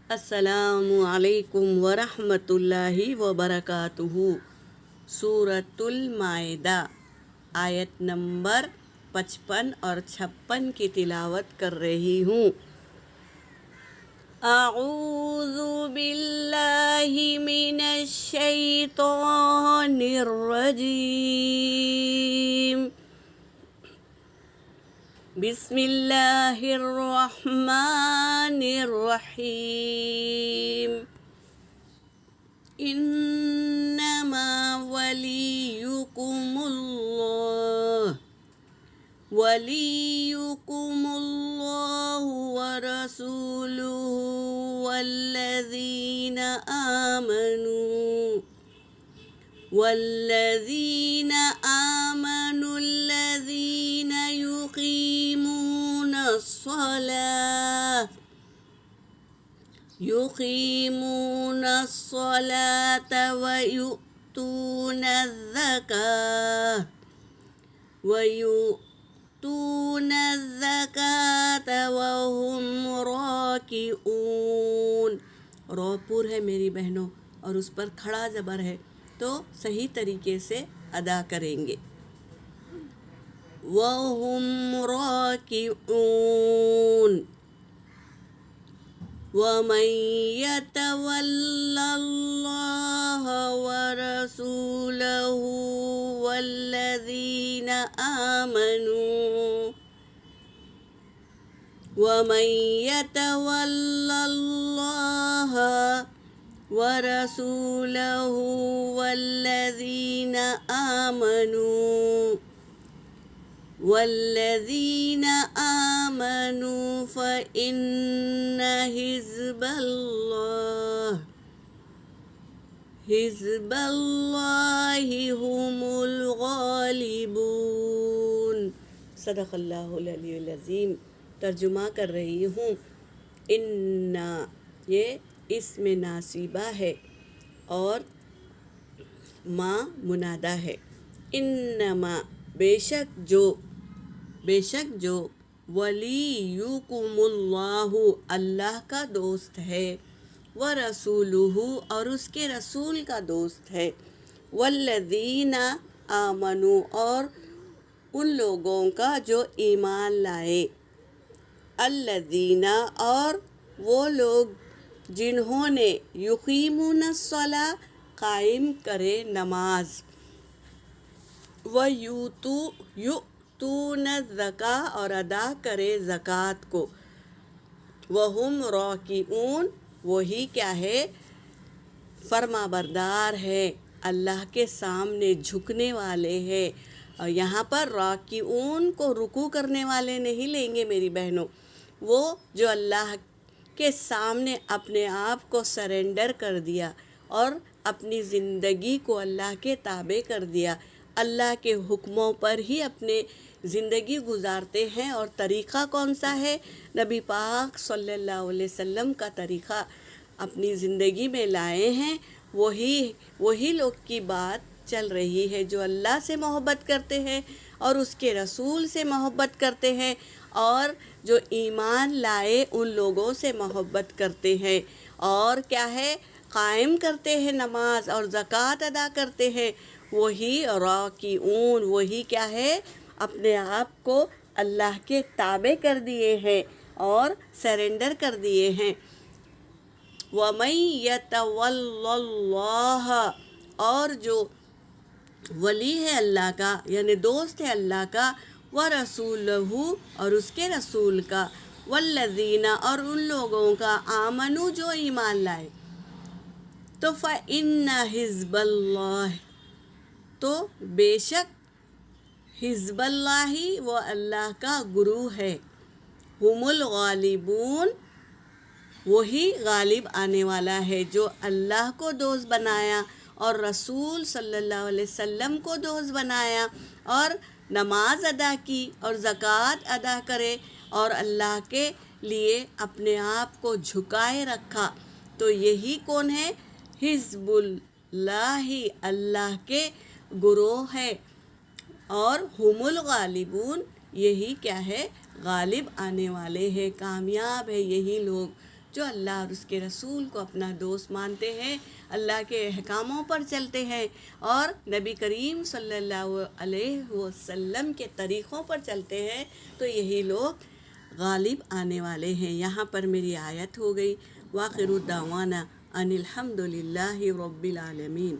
السلام علیکم ورحمۃ اللہ وبرکاتہ۔ سورۃ المائدہ آیت نمبر 55 اور 56 کی تلاوت کر رہی ہوں۔ اعوذ باللہ من الشیطان الرجیم، بسم اللہ الرحمن الرحیم۔ انما ولیکم اللہ ورسولہ والذین آمنوا الذین یقیمون الصلاة ویؤتون الزکاة وهم راکعون۔ رو پر ہے میری بہنوں اور اس پر کھڑا زبر ہے تو صحیح طریقے سے ادا کریں گے۔ وهم راکعون۔ ومن يتول الله ورسوله والذين آمنوا فإن حزب اللہ هم الغالبون۔ صدق اللہ العلی العظیم۔ ترجمہ کر رہی ہوں۔ انا یہ اسم ناصبہ ہے اور ما منادہ ہے۔ انما بے شک جو ولیکم اللہ کا دوست ہے، ورسولہ اور اس کے رسول کا دوست ہے، والذین آمنوا اور ان لوگوں کا جو ایمان لائے، الذین اور وہ لوگ جنہوں نے یقیمون الصلاۃ قائم کرے نماز، یؤتون الزکاۃ اور ادا کرے زکوٰۃ کو، وہم راکعون وہی کیا ہے، فرما بردار ہے، اللہ کے سامنے جھکنے والے ہیں۔ اور یہاں پر راکعون کو رکوع کرنے والے نہیں لیں گے میری بہنوں، وہ جو اللہ کے سامنے اپنے آپ کو سرنڈر کر دیا اور اپنی زندگی کو اللہ کے تابع کر دیا، اللہ کے حکموں پر ہی اپنے زندگی گزارتے ہیں۔ اور طریقہ کون سا ہے؟ نبی پاک صلی اللہ علیہ وسلم کا طریقہ اپنی زندگی میں لائے ہیں، وہی لوگ کی بات چل رہی ہے جو اللہ سے محبت کرتے ہیں اور اس کے رسول سے محبت کرتے ہیں، اور جو ایمان لائے ان لوگوں سے محبت کرتے ہیں، اور کیا ہے، قائم کرتے ہیں نماز اور زکوٰۃ ادا کرتے ہیں، وہی راکعون وہی کیا ہے، اپنے آپ کو اللہ کے تابع کر دیے ہیں اور سرنڈر کر دیے ہیں۔ وَمَن يَتَوَلَّ اللَّهَ اور جو ولی ہے اللہ کا یعنی دوست ہے اللہ کا، وَرَسُولَهُ اور اس کے رسول کا، وَالَّذِينَ اور ان لوگوں کا، آمنوا جو ایمان لائے، تو فَإِنَّ حِزْبَ اللَّهِ تو بے شک حزب اللہ وہ اللہ کا گروہ ہے، ہم الغالبون وہی غالب آنے والا ہے، جو اللہ کو دوست بنایا اور رسول صلی اللہ علیہ وسلم کو دوست بنایا اور نماز ادا کی اور زکوٰۃ ادا کرے اور اللہ کے لیے اپنے آپ کو جھکائے رکھا، تو یہی کون ہے؟ حزب اللہ اللہ کے گروہ ہے، اور ہم الغالبون یہی کیا ہے؟ غالب آنے والے ہیں، کامیاب ہے یہی لوگ جو اللہ اور اس کے رسول کو اپنا دوست مانتے ہیں، اللہ کے احکاموں پر چلتے ہیں اور نبی کریم صلی اللہ علیہ وسلم کے طریقوں پر چلتے ہیں، تو یہی لوگ غالب آنے والے ہیں۔ یہاں پر میری آیت ہو گئی، وآخر دعوانا ان الحمد للہ رب العالمین۔